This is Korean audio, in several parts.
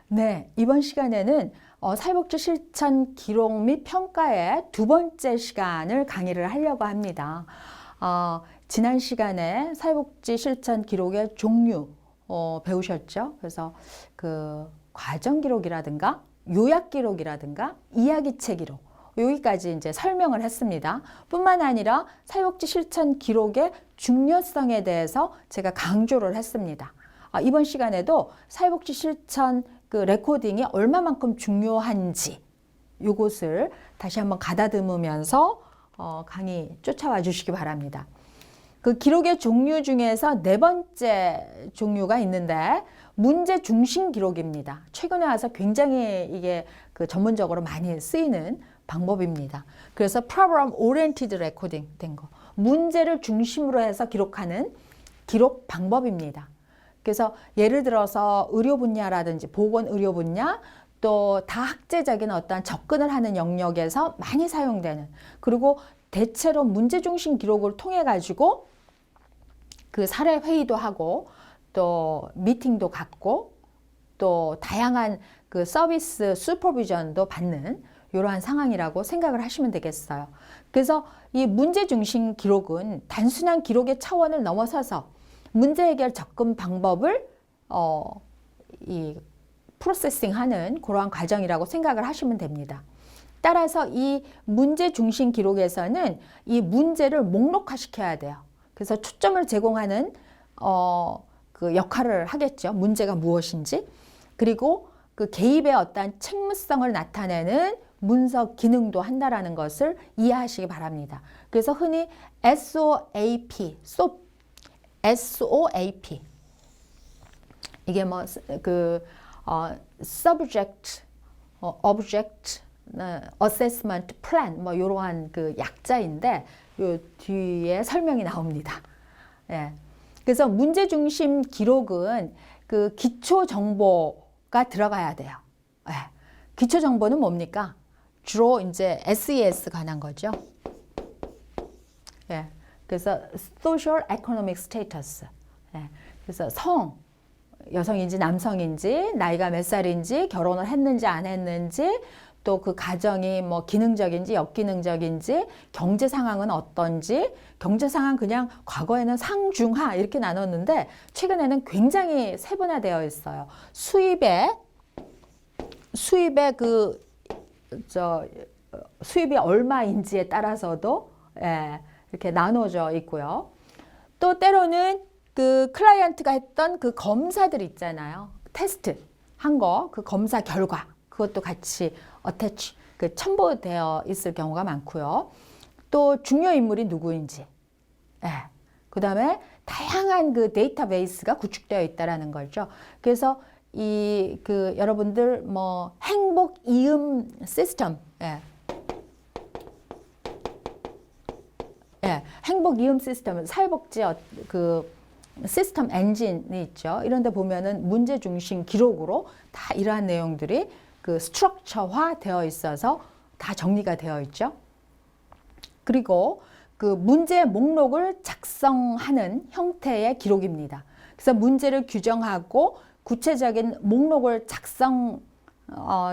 네, 이번 시간에는 사회복지 실천 기록 및 평가의 두 번째 시간을 강의를 하려고 합니다. 지난 시간에 사회복지 실천 기록의 종류 배우셨죠? 그래서 그 과정 기록이라든가 요약 기록이라든가 이야기체 기록 여기까지 이제 설명을 했습니다. 뿐만 아니라 사회복지 실천 기록의 중요성에 대해서 제가 강조를 했습니다. 이번 시간에도 사회복지 실천 그 레코딩이 얼마만큼 중요한지 요것을 다시 한번 가다듬으면서 강의 쫓아와 주시기 바랍니다. 그 기록의 종류 중에서 네 번째 종류가 있는데 문제 중심 기록입니다. 최근에 와서 굉장히 이게 그 전문적으로 많이 쓰이는 방법입니다. 그래서 problem oriented recording 된 거. 문제를 중심으로 해서 기록하는 기록 방법입니다. 그래서 예를 들어서 의료 분야라든지 보건 의료 분야 또 다학제적인 어떤 접근을 하는 영역에서 많이 사용되는 그리고 대체로 문제 중심 기록을 통해 가지고 그 사례 회의도 하고 또 미팅도 갖고 또 다양한 그 서비스 슈퍼비전도 받는 이러한 상황이라고 생각을 하시면 되겠어요. 그래서 이 문제 중심 기록은 단순한 기록의 차원을 넘어서서 문제 해결 접근 방법을 이 프로세싱하는 그러한 과정이라고 생각을 하시면 됩니다. 따라서 이 문제 중심 기록에서는 이 문제를 목록화시켜야 돼요. 그래서 초점을 제공하는 그 역할을 하겠죠. 문제가 무엇인지. 그리고 그 개입의 어떤 책무성을 나타내는 문서 기능도 한다라는 것을 이해하시기 바랍니다. 그래서 흔히 SOAP, SOAP 이게 뭐 그 subject, object, assessment plan 뭐 이러한 그 약자인데 요 뒤에 설명이 나옵니다. 예. 그래서 문제 중심 기록은 그 기초 정보가 들어가야 돼요. 예. 기초 정보는 뭡니까? 주로 이제 SES 관한 거죠. 예. 그래서 social economic status. 예. 그래서 여성인지 남성인지, 나이가 몇 살인지, 결혼을 했는지 안 했는지, 또 그 가정이 뭐 기능적인지 역기능적인지, 경제 상황은 어떤지, 경제 상황 그냥 과거에는 상중하 이렇게 나눴는데 최근에는 굉장히 세분화되어 있어요. 수입의 수입이 얼마인지에 따라서도 이렇게 나눠져 있고요. 또 때로는 그 클라이언트가 했던 그 검사들 있잖아요. 테스트 한 거, 그 검사 결과 그것도 같이 어태치 그 첨부되어 있을 경우가 많고요. 또 중요 인물이 누구인지, 그 다음에 다양한 그 데이터베이스가 구축되어 있다라는 거죠. 그래서 이 그 여러분들 뭐 행복 이음 시스템, 행복 이음 시스템은 사회복지 그 시스템 엔진이 있죠. 이런 데 보면은 문제 중심 기록으로 다 이러한 내용들이 그 스트럭처화 되어 있어서 다 정리가 되어 있죠. 그리고 그 문제 목록을 작성하는 형태의 기록입니다. 그래서 문제를 규정하고 구체적인 목록을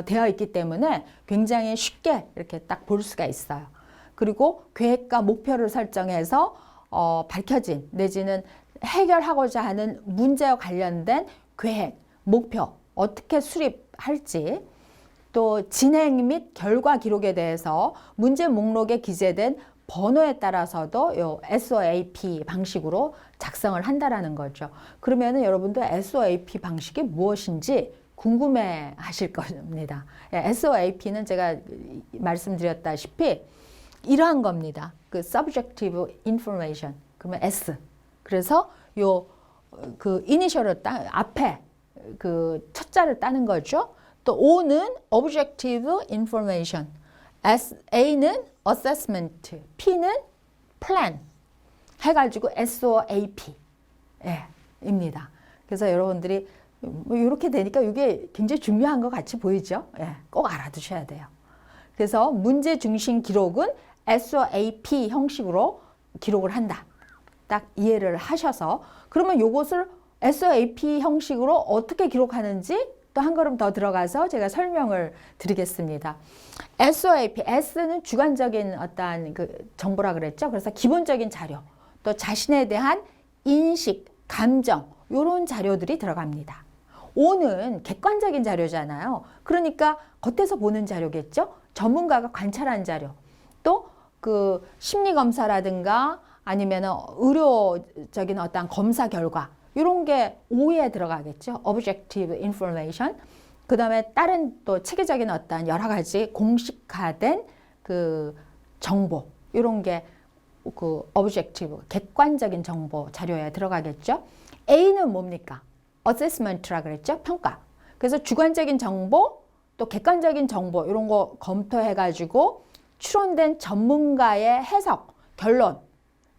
되어 있기 때문에 굉장히 쉽게 이렇게 딱 볼 수가 있어요. 그리고 계획과 목표를 설정해서 밝혀진 내지는 해결하고자 하는 문제와 관련된 계획, 목표, 어떻게 수립할지 또 진행 및 결과 기록에 대해서 문제 목록에 기재된 번호에 따라서도 요 SOAP 방식으로 작성을 한다라는 거죠. 그러면은 여러분도 SOAP 방식이 무엇인지 궁금해 하실 겁니다. SOAP는 제가 말씀드렸다시피 이러한 겁니다. 그 subjective information. 그러면 S. 그래서 요 그 이니셜을 앞에 그 첫자를 따는 거죠. 또 O는 objective information. A는 assessment. P는 plan. 해가지고 SOAP. 입니다. 그래서 여러분들이 뭐 이렇게 되니까 이게 굉장히 중요한 것 같이 보이죠? 꼭 알아두셔야 돼요. 그래서 문제 중심 기록은 SOAP 형식으로 기록을 한다. 딱 이해를 하셔서 그러면 이것을 SOAP 형식으로 어떻게 기록하는지 또 한 걸음 더 들어가서 제가 설명을 드리겠습니다. SOAP, S는 주관적인 어떤 그 정보라 그랬죠. 그래서 기본적인 자료, 또 자신에 대한 인식, 감정, 이런 자료들이 들어갑니다. O는 객관적인 자료잖아요. 그러니까 겉에서 보는 자료겠죠. 전문가가 관찰한 자료, 또 그 심리 검사라든가 아니면 의료적인 어떤 검사 결과, 이런 게 O에 들어가겠죠. Objective information. 그 다음에 다른 또 체계적인 어떤 여러 가지 공식화된 그 정보, 이런 게 그 objective, 객관적인 정보 자료에 들어가겠죠. A는 뭡니까? assessment라 그랬죠. 평가. 그래서 주관적인 정보, 또 객관적인 정보, 이런 거 검토해가지고 추론된 전문가의 해석, 결론,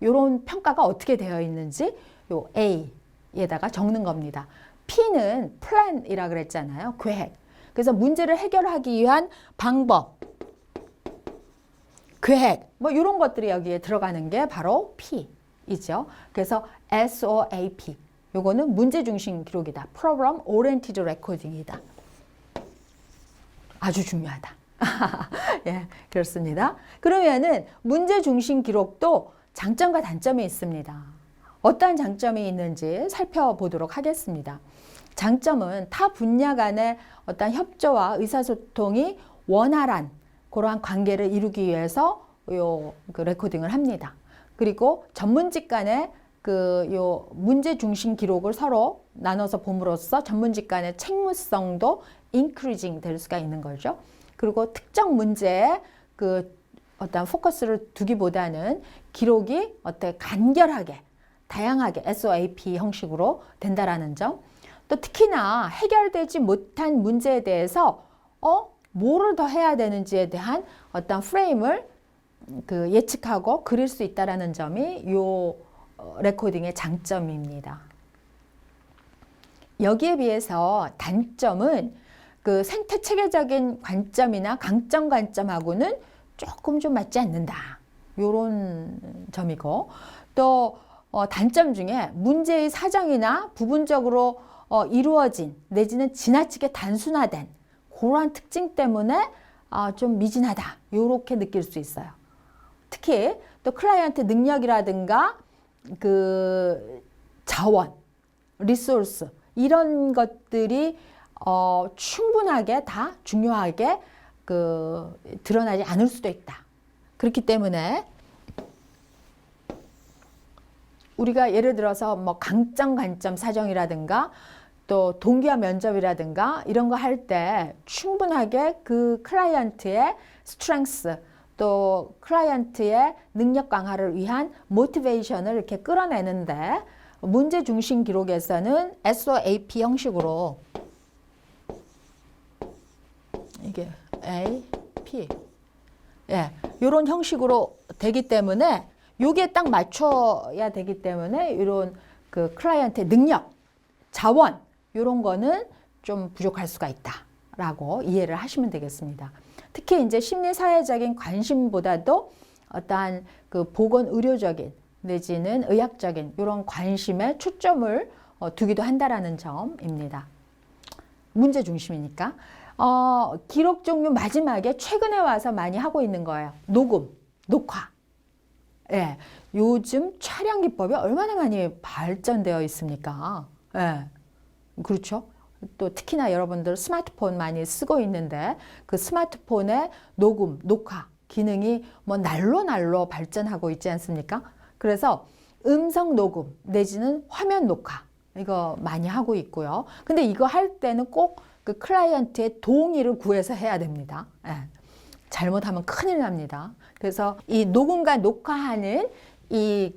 이런 평가가 어떻게 되어 있는지 요 A에다가 적는 겁니다. P는 plan이라 그랬잖아요. 계획. 그래서 문제를 해결하기 위한 방법, 계획, 뭐 이런 것들이 여기에 들어가는 게 바로 P이죠. 그래서 SOAP. 요거는 문제 중심 기록이다. Problem Oriented Recording이다. 아주 중요하다. 예, 그렇습니다. 그러면은 문제 중심 기록도 장점과 단점이 있습니다. 어떠한 장점이 있는지 살펴보도록 하겠습니다. 장점은 타 분야 간의 어떤 협조와 의사소통이 원활한 그러한 관계를 이루기 위해서 그 레코딩을 합니다. 그리고 전문직 간의 요 문제 중심 기록을 서로 나눠서 봄으로써 전문직 간의 책무성도 increasing 될 수가 있는 거죠. 그리고 특정 문제에 그 어떤 포커스를 두기보다는 기록이 어때 간결하게, 다양하게 SOAP 형식으로 된다라는 점. 또 특히나 해결되지 못한 문제에 대해서 뭐를 더 해야 되는지에 대한 어떤 프레임을 그 예측하고 그릴 수 있다라는 점이 요 레코딩의 장점입니다. 여기에 비해서 단점은 그 생태 체계적인 관점이나 강점 관점하고는 조금 좀 맞지 않는다. 요런 점이고, 또 단점 중에 문제의 사정이나 부분적으로 이루어진 내지는 지나치게 단순화된 그러한 특징 때문에 좀 미진하다. 요렇게 느낄 수 있어요. 특히 또 클라이언트 능력이라든가 그 자원, 리소스 이런 것들이 충분하게 다 중요하게 그 드러나지 않을 수도 있다. 그렇기 때문에 우리가 예를 들어서 뭐 강점 관점 사정이라든가 또 동기화 면접이라든가 이런 거 할 때 충분하게 그 클라이언트의 스트렝스 또 클라이언트의 능력 강화를 위한 모티베이션을 이렇게 끌어내는데 문제 중심 기록에서는 SOAP 형식으로 이게 A, P 예, 이런 형식으로 되기 때문에 요게 딱 맞춰야 되기 때문에 이런 그 클라이언트의 능력, 자원 이런 거는 좀 부족할 수가 있다라고 이해를 하시면 되겠습니다. 특히 이제 심리사회적인 관심보다도 어떠한 그 보건의료적인 내지는 의학적인 이런 관심에 초점을 두기도 한다라는 점입니다. 문제 중심이니까. 기록 종류 마지막에 최근에 와서 많이 하고 있는 거예요. 녹음, 녹화. 예, 요즘 촬영 기법이 얼마나 많이 발전되어 있습니까? 예, 그렇죠. 또 특히나 여러분들 스마트폰 많이 쓰고 있는데 그 스마트폰의 녹음, 녹화 기능이 뭐 날로 발전하고 있지 않습니까? 그래서 음성 녹음 내지는 화면 녹화 이거 많이 하고 있고요. 근데 이거 할 때는 꼭 그 클라이언트의 동의를 구해서 해야 됩니다. 예. 잘못하면 큰일 납니다. 그래서 이 녹음과 녹화하는 이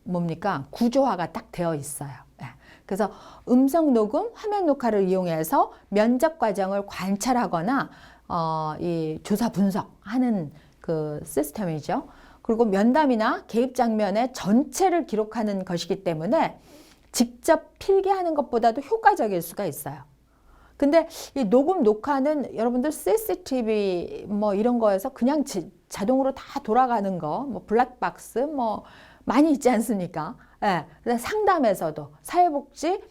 뭡니까? 구조화가 딱 되어 있어요. 예. 그래서 음성 녹음, 화면 녹화를 이용해서 면접 과정을 관찰하거나 이 조사 분석하는 그 시스템이죠. 그리고 면담이나 개입 장면의 전체를 기록하는 것이기 때문에 직접 필기하는 것보다도 효과적일 수가 있어요. 근데 이 녹음 녹화는 여러분들 CCTV 뭐 이런 거에서 그냥 자동으로 다 돌아가는 거, 뭐 블랙박스 뭐 많이 있지 않습니까? 예. 상담에서도 사회복지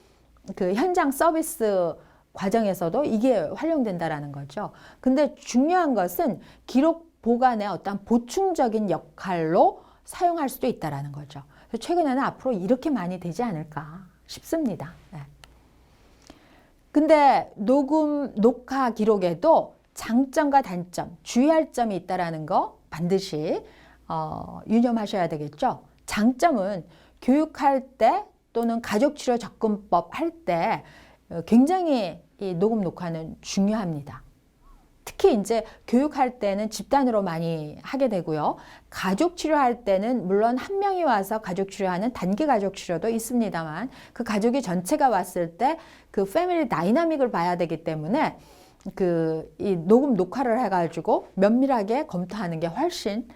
그 현장 서비스 과정에서도 이게 활용된다라는 거죠. 근데 중요한 것은 기록 보관의 어떤 보충적인 역할로 사용할 수도 있다라는 거죠. 그래서 최근에는 앞으로 이렇게 많이 되지 않을까 싶습니다. 네. 근데 녹화 기록에도 장점과 단점, 주의할 점이 있다라는 거 반드시 유념하셔야 되겠죠. 장점은 교육할 때 또는 가족치료 접근법 할 때 굉장히 이 녹음 녹화는 중요합니다. 특히 이제 교육할 때는 집단으로 많이 하게 되고요. 가족 치료할 때는 물론 한 명이 와서 가족 치료하는 단기 가족 치료도 있습니다만 그 가족이 전체가 왔을 때 그 패밀리 다이나믹을 봐야 되기 때문에 이 녹음 녹화를 해가지고 면밀하게 검토하는 게 훨씬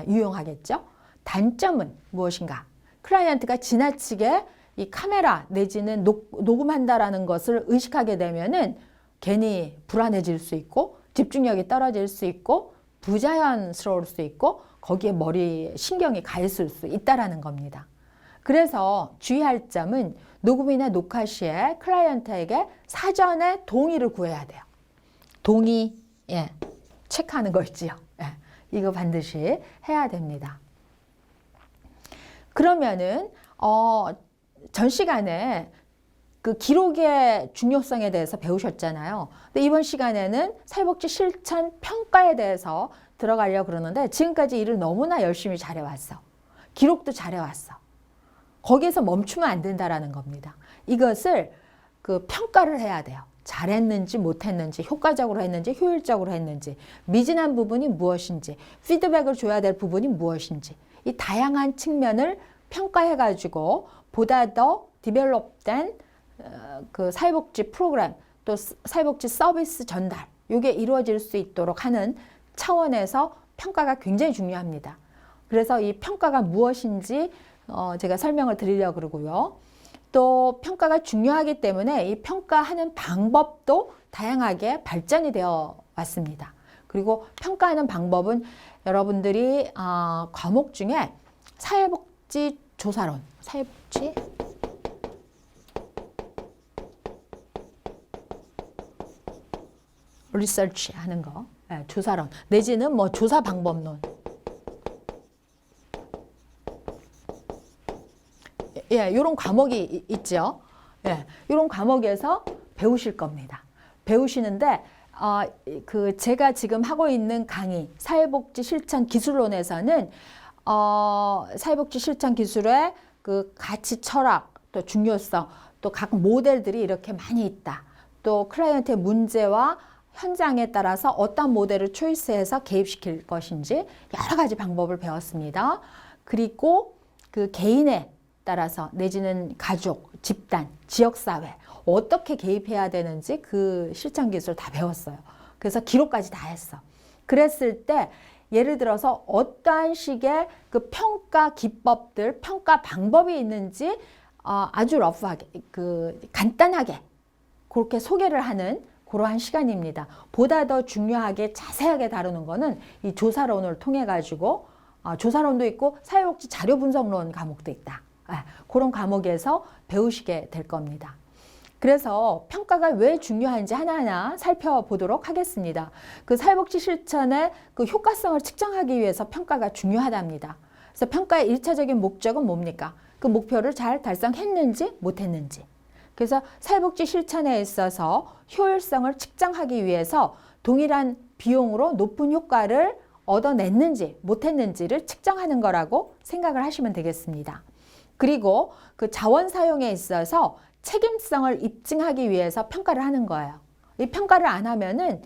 유용하겠죠. 단점은 무엇인가? 클라이언트가 지나치게 이 카메라 내지는 녹음한다라는 것을 의식하게 되면은 괜히 불안해질 수 있고 집중력이 떨어질 수 있고 부자연스러울 수 있고 거기에 머리 신경이 가 있을 수 있다라는 겁니다. 그래서 주의할 점은 녹음이나 녹화 시에 클라이언트에게 사전에 동의를 구해야 돼요. 동의, 체크하는 거 있지요. 이거 반드시 해야 됩니다. 그러면은 전 시간에 그 기록의 중요성에 대해서 배우셨잖아요. 근데 이번 시간에는 사회복지 실천 평가에 대해서 들어가려고 그러는데 지금까지 일을 너무나 열심히 잘해왔어. 기록도 잘해왔어. 거기에서 멈추면 안 된다라는 겁니다. 이것을 그 평가를 해야 돼요. 잘했는지 못했는지, 효과적으로 했는지, 효율적으로 했는지, 미진한 부분이 무엇인지, 피드백을 줘야 될 부분이 무엇인지, 이 다양한 측면을 평가해가지고 보다 더 디벨롭된 그 사회복지 프로그램 또 사회복지 서비스 전달 이게 이루어질 수 있도록 하는 차원에서 평가가 굉장히 중요합니다. 그래서 이 평가가 무엇인지 제가 설명을 드리려고 그러고요. 또 평가가 중요하기 때문에 이 평가하는 방법도 다양하게 발전이 되어 왔습니다. 그리고 평가하는 방법은 여러분들이 과목 중에 사회복지 조사론, 사회복지 리서치 하는 거, 조사론 내지는 뭐 조사 방법론, 이런 과목이 있죠. 이런 과목에서 배우실 겁니다. 배우시는데 제가 지금 하고 있는 강의 사회복지 실천 기술론에서는 사회복지 실천 기술의 그 가치 철학 또 중요성 또 각 모델들이 이렇게 많이 있다. 또 클라이언트의 문제와 현장에 따라서 어떤 모델을 초이스해서 개입시킬 것인지 여러 가지 방법을 배웠습니다. 그리고 그 개인에 따라서 내지는 가족, 집단, 지역사회 어떻게 개입해야 되는지 그 실천 기술 다 배웠어요. 그래서 기록까지 다 했어. 그랬을 때 예를 들어서 어떠한 식의 그 평가 기법들, 평가 방법이 있는지 아주 러프하게, 간단하게 그렇게 소개를 하는 그러한 시간입니다. 보다 더 중요하게 자세하게 다루는 거는 이 조사론을 통해 가지고 조사론도 있고 사회복지 자료 분석론 과목도 있다. 그런 과목에서 배우시게 될 겁니다. 그래서 평가가 왜 중요한지 하나하나 살펴보도록 하겠습니다. 그 사회복지 실천의 그 효과성을 측정하기 위해서 평가가 중요하답니다. 그래서 평가의 1차적인 목적은 뭡니까? 그 목표를 잘 달성했는지 못했는지. 그래서 사회복지 실천에 있어서 효율성을 측정하기 위해서 동일한 비용으로 높은 효과를 얻어냈는지 못했는지를 측정하는 거라고 생각을 하시면 되겠습니다. 그리고 그 자원 사용에 있어서 책임성을 입증하기 위해서 평가를 하는 거예요. 이 평가를 안 하면은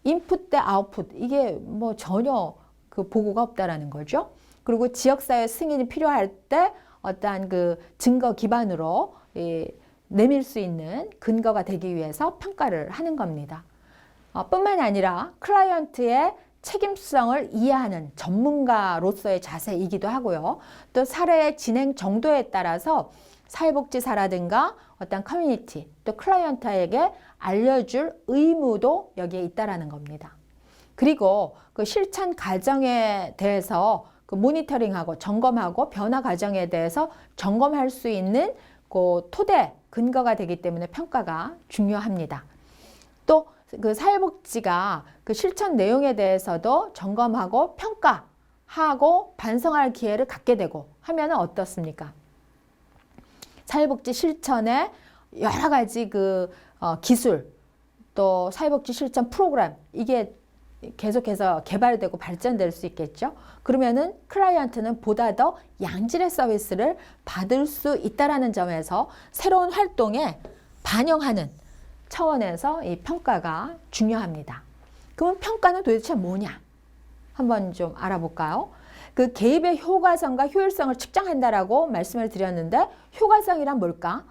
인풋 대 아웃풋 이게 뭐 전혀 그 보고가 없다라는 거죠. 그리고 지역사회 승인이 필요할 때 어떠한 그 증거 기반으로 내밀 수 있는 근거가 되기 위해서 평가를 하는 겁니다. 뿐만 아니라 클라이언트의 책임성을 이해하는 전문가로서의 자세이기도 하고요. 또 사례의 진행 정도에 따라서 사회복지사라든가 어떤 커뮤니티 또 클라이언트에게 알려줄 의무도 여기에 있다라는 겁니다. 그리고 그 실천 과정에 대해서 그 모니터링하고 점검하고 변화 과정에 대해서 점검할 수 있는 그 토대 근거가 되기 때문에 평가가 중요합니다. 또 그 사회복지가 그 실천 내용에 대해서도 점검하고 평가하고 반성할 기회를 갖게 되고 하면 어떻습니까? 사회복지 실천에 여러 가지 기술, 또 사회복지 실천 프로그램, 이게 계속해서 개발되고 발전될 수 있겠죠. 그러면은 클라이언트는 보다 더 양질의 서비스를 받을 수 있다라는 점에서 새로운 활동에 반영하는 차원에서 이 평가가 중요합니다. 그러면 평가는 도대체 뭐냐? 한번 좀 알아볼까요? 그 개입의 효과성과 효율성을 측정한다라고 말씀을 드렸는데, 효과성이란 뭘까?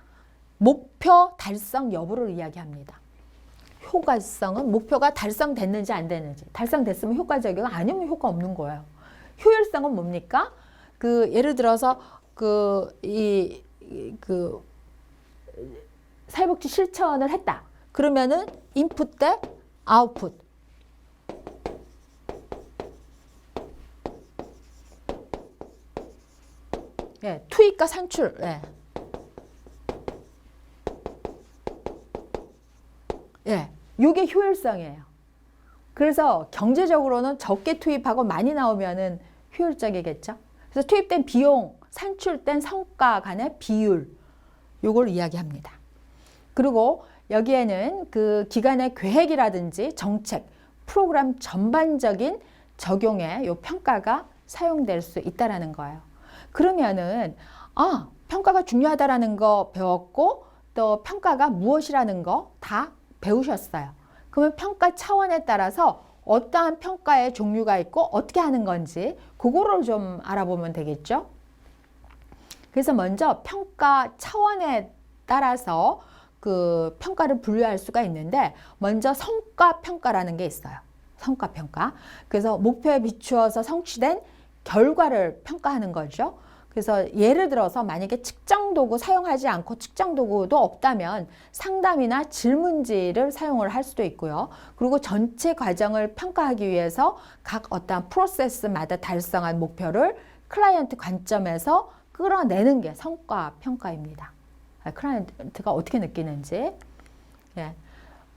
목표 달성 여부를 이야기합니다. 효과성은 목표가 달성됐는지 안 됐는지. 달성됐으면 효과적이고 아니면 효과 없는 거예요. 효율성은 뭡니까? 예를 들어서 사회복지 실천을 했다. 그러면은 인풋 대 아웃풋. 예, 투입과 산출. 예. 예, 이게 효율성이에요. 그래서 경제적으로는 적게 투입하고 많이 나오면은 효율적이겠죠. 그래서 투입된 비용, 산출된 성과 간의 비율, 요걸 이야기합니다. 그리고 여기에는 그 기관의 계획이라든지 정책, 프로그램 전반적인 적용에 요 평가가 사용될 수 있다라는 거예요. 그러면은 평가가 중요하다라는 거 배웠고, 또 평가가 무엇이라는 거 다 배우셨어요. 그러면 평가 차원에 따라서 어떠한 평가의 종류가 있고 어떻게 하는 건지 그거를 좀 알아보면 되겠죠. 그래서 먼저 평가 차원에 따라서 그 평가를 분류할 수가 있는데, 먼저 성과평가라는 게 있어요. 성과평가. 그래서 목표에 비추어서 성취된 결과를 평가하는 거죠. 그래서 예를 들어서 만약에 측정 도구 사용하지 않고 측정 도구도 없다면 상담이나 질문지를 사용을 할 수도 있고요. 그리고 전체 과정을 평가하기 위해서 각 어떤 프로세스마다 달성한 목표를 클라이언트 관점에서 끌어내는 게 성과평가입니다. 클라이언트가 어떻게 느끼는지. 예.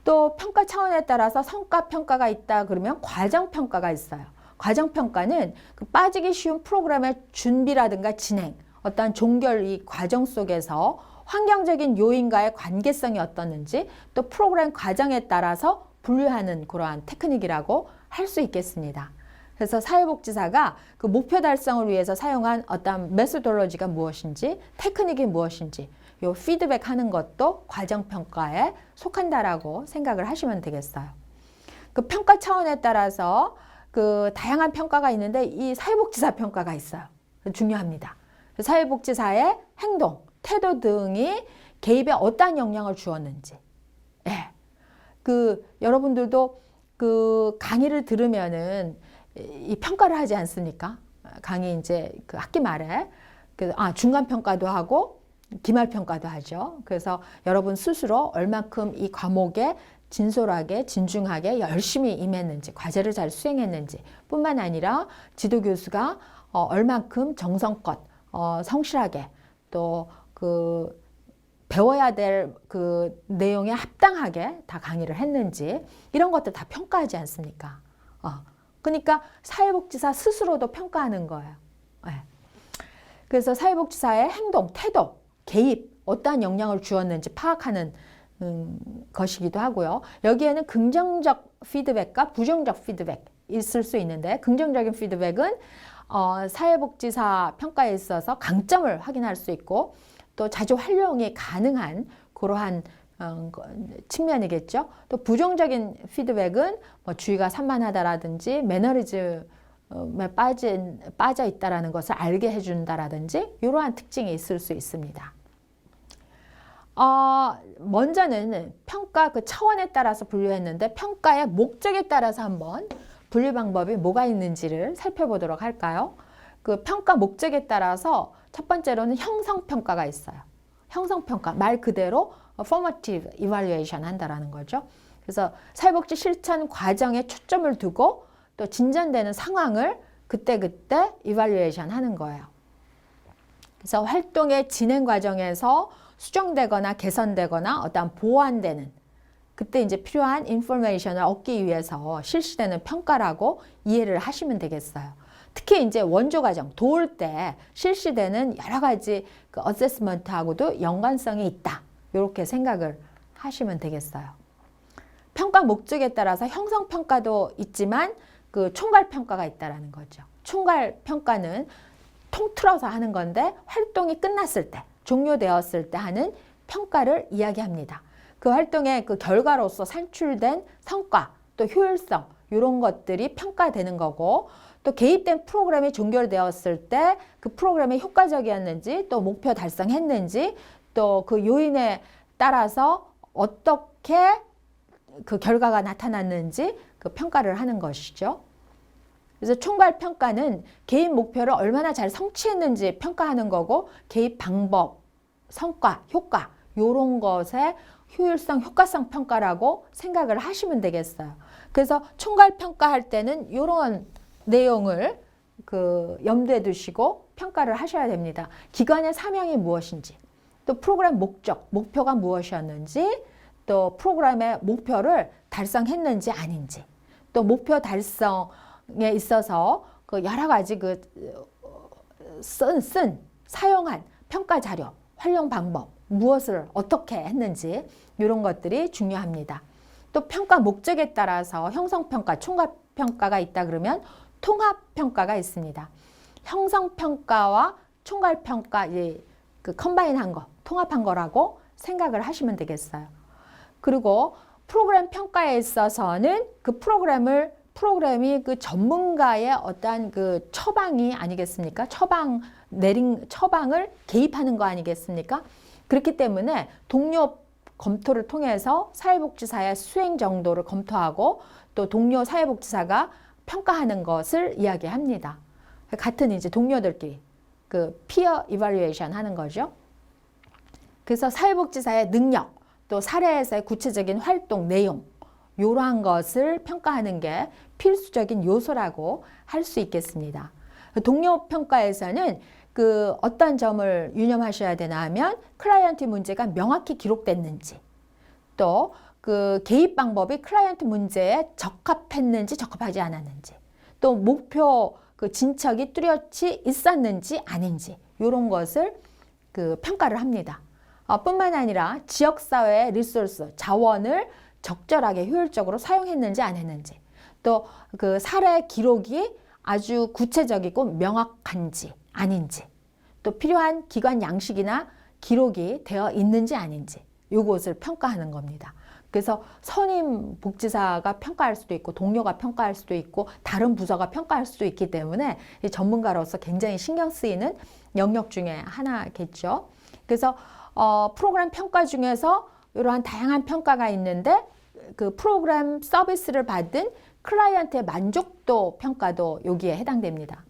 또 평가 차원에 따라서 성과평가가 있다 그러면 과정평가가 있어요. 과정평가는 빠지기 쉬운 프로그램의 준비라든가 진행, 어떤 종결 이 과정 속에서 환경적인 요인과의 관계성이 어떻는지, 또 프로그램 과정에 따라서 분류하는 그러한 테크닉이라고 할 수 있겠습니다. 그래서 사회복지사가 그 목표 달성을 위해서 사용한 어떤 메소돌로지가 무엇인지, 테크닉이 무엇인지, 요 피드백 하는 것도 과정평가에 속한다라고 생각을 하시면 되겠어요. 그 평가 차원에 따라서 다양한 평가가 있는데, 이 사회복지사 평가가 있어요. 중요합니다. 사회복지사의 행동, 태도 등이 개입에 어떠한 영향을 주었는지. 예. 여러분들도 강의를 들으면은 이 평가를 하지 않습니까? 강의 이제 학기 말에 중간 평가도 하고 기말 평가도 하죠. 그래서 여러분 스스로 얼만큼 이 과목에 진솔하게, 진중하게 열심히 임했는지, 과제를 잘 수행했는지 뿐만 아니라 지도교수가 얼만큼 정성껏, 성실하게, 또 배워야 될 내용에 합당하게 다 강의를 했는지, 이런 것들 다 평가하지 않습니까? 그러니까 사회복지사 스스로도 평가하는 거예요. 네. 그래서 사회복지사의 행동, 태도, 개입, 어떠한 영향을 주었는지 파악하는 것이기도 하고요. 여기에는 긍정적 피드백과 부정적 피드백 있을 수 있는데, 긍정적인 피드백은 사회복지사 평가에 있어서 강점을 확인할 수 있고, 또 자주 활용이 가능한 그러한 측면이겠죠. 또 부정적인 피드백은 주의가 산만하다라든지 매너리즘에 빠져 있다라는 것을 알게 해준다라든지 이러한 특징이 있을 수 있습니다. 먼저는 평가 차원에 따라서 분류했는데, 평가의 목적에 따라서 한번 분류 방법이 뭐가 있는지를 살펴보도록 할까요? 평가 목적에 따라서 첫 번째로는 형성평가가 있어요. 형성평가, 말 그대로 formative evaluation 한다라는 거죠. 그래서 사회복지 실천 과정에 초점을 두고 또 진전되는 상황을 그때그때 evaluation 하는 거예요. 그래서 활동의 진행 과정에서 수정되거나 개선되거나 어떤 보완되는 그때 이제 필요한 인포메이션을 얻기 위해서 실시되는 평가라고 이해를 하시면 되겠어요. 특히 이제 원조 과정 도울 때 실시되는 여러 가지 그 어세스먼트하고도 연관성이 있다. 이렇게 생각을 하시면 되겠어요. 평가 목적에 따라서 형성 평가도 있지만 그 총괄 평가가 있다라는 거죠. 총괄 평가는 통틀어서 하는 건데 활동이 끝났을 때, 종료되었을 때 하는 평가를 이야기합니다. 그 활동의 그 결과로서 산출된 성과, 또 효율성 이런 것들이 평가되는 거고 또 개입된 프로그램이 종결되었을 때 그 프로그램이 효과적이었는지 또 목표 달성했는지 또 그 요인에 따라서 어떻게 그 결과가 나타났는지 그 평가를 하는 것이죠. 그래서 총괄 평가는 개입 목표를 얼마나 잘 성취했는지 평가하는 거고 개입 방법, 성과, 효과 이런 것의 효율성, 효과성 평가라고 생각을 하시면 되겠어요. 그래서 총괄 평가할 때는 이런 내용을 그 염두에 두시고 평가를 하셔야 됩니다. 기관의 사명이 무엇인지, 또 프로그램 목적, 목표가 무엇이었는지, 또 프로그램의 목표를 달성했는지 아닌지, 또 목표 달성에 있어서 그 여러 가지 그 사용한 평가 자료, 활용 방법, 무엇을 어떻게 했는지 이런 것들이 중요합니다. 또 평가 목적에 따라서 형성평가, 총괄평가가 있다 그러면 통합평가가 있습니다. 형성평가와 총괄평가 그 컴바인한 거, 통합한 거라고 생각을 하시면 되겠어요. 그리고 프로그램 평가에 있어서는 그 프로그램이 그 전문가의 어떠한 그 처방이 아니겠습니까? 처방을 개입하는 거 아니겠습니까? 그렇기 때문에 동료 검토를 통해서 사회복지사의 수행 정도를 검토하고 또 동료 사회복지사가 평가하는 것을 이야기합니다. 같은 이제 동료들끼리 그 피어 이발리에이션 하는 거죠. 그래서 사회복지사의 능력, 또 사례에서의 구체적인 활동 내용 이러한 것을 평가하는 게 필수적인 요소라고 할 수 있겠습니다. 동료 평가에서는 그 어떤 점을 유념하셔야 되나 하면 클라이언트 문제가 명확히 기록됐는지 또 그 개입 방법이 클라이언트 문제에 적합했는지 적합하지 않았는지 또 목표 그 진척이 뚜렷이 있었는지 아닌지 이런 것을 그 평가를 합니다. 뿐만 아니라 지역사회의 리소스, 자원을 적절하게 효율적으로 사용했는지 안 했는지 또 그 사례 기록이 아주 구체적이고 명확한지 아닌지 또 필요한 기관 양식이나 기록이 되어 있는지 아닌지 이것을 평가하는 겁니다. 그래서 선임 복지사가 평가할 수도 있고 동료가 평가할 수도 있고 다른 부서가 평가할 수도 있기 때문에 이 전문가로서 굉장히 신경 쓰이는 영역 중에 하나겠죠. 그래서 프로그램 평가 중에서 이러한 다양한 평가가 있는데 그 프로그램 서비스를 받은 클라이언트의 만족도 평가도 여기에 해당됩니다.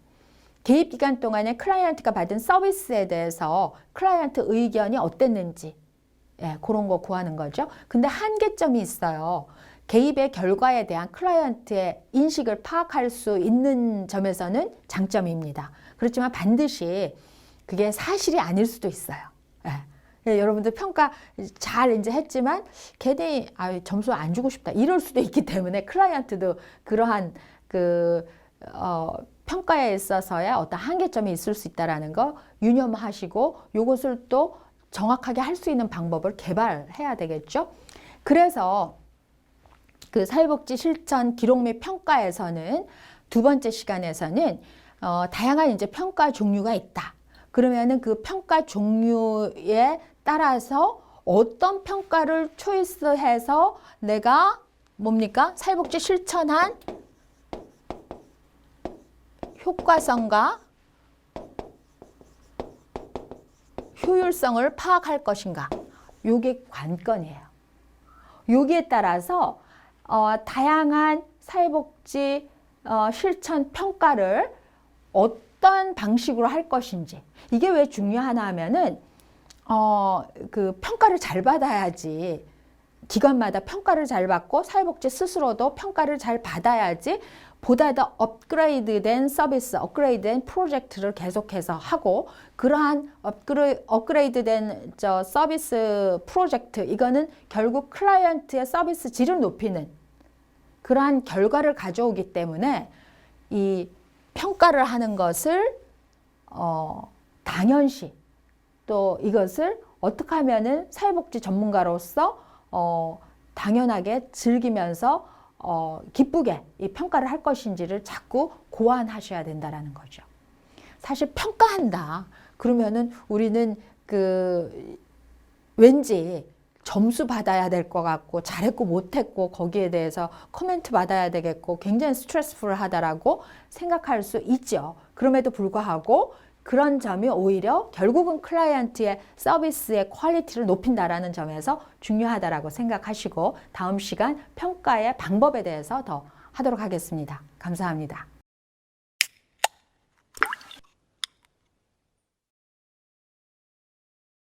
개입 기간 동안에 클라이언트가 받은 서비스에 대해서 클라이언트 의견이 어땠는지 그런 거 구하는 거죠. 근데 한계점이 있어요. 개입의 결과에 대한 클라이언트의 인식을 파악할 수 있는 점에서는 장점입니다. 그렇지만 반드시 그게 사실이 아닐 수도 있어요. 여러분들 평가 잘 이제 했지만 걔네 점수 안 주고 싶다 이럴 수도 있기 때문에 클라이언트도 그러한 평가에 있어서의 어떤 한계점이 있을 수 있다라는 거 유념하시고 이것을 또 정확하게 할 수 있는 방법을 개발해야 되겠죠. 그래서 그 사회복지 실천 기록 및 평가에서는 두 번째 시간에서는 다양한 이제 평가 종류가 있다. 그러면은 그 평가 종류에 따라서 어떤 평가를 초이스해서 내가 뭡니까? 사회복지 실천한 효과성과 효율성을 파악할 것인가? 요게 관건이에요. 여기에 따라서 다양한 사회복지 실천 평가를 어떤 방식으로 할 것인지 이게 왜 중요하나 하면은 그 평가를 잘 받아야지 기관마다 평가를 잘 받고 사회복지 스스로도 평가를 잘 받아야지 보다 더 업그레이드된 서비스, 업그레이드된 프로젝트를 계속해서 하고, 그러한 업그레이드된 서비스 프로젝트, 이거는 결국 클라이언트의 서비스 질을 높이는 그러한 결과를 가져오기 때문에 이 평가를 하는 것을 당연시, 또 이것을 어떻게 하면은 사회복지 전문가로서 당연하게 즐기면서 기쁘게 이 평가를 할 것인지를 자꾸 고안하셔야 된다라는 거죠. 사실 평가한다 그러면은 우리는 왠지 점수 받아야 될 것 같고, 잘했고 못했고 거기에 대해서 코멘트 받아야 되겠고 굉장히 스트레스풀하다라고 생각할 수 있죠. 그럼에도 불구하고 그런 점이 오히려 결국은 클라이언트의 서비스의 퀄리티를 높인다라는 점에서 중요하다라고 생각하시고, 다음 시간 평가의 방법에 대해서 더 하도록 하겠습니다. 감사합니다.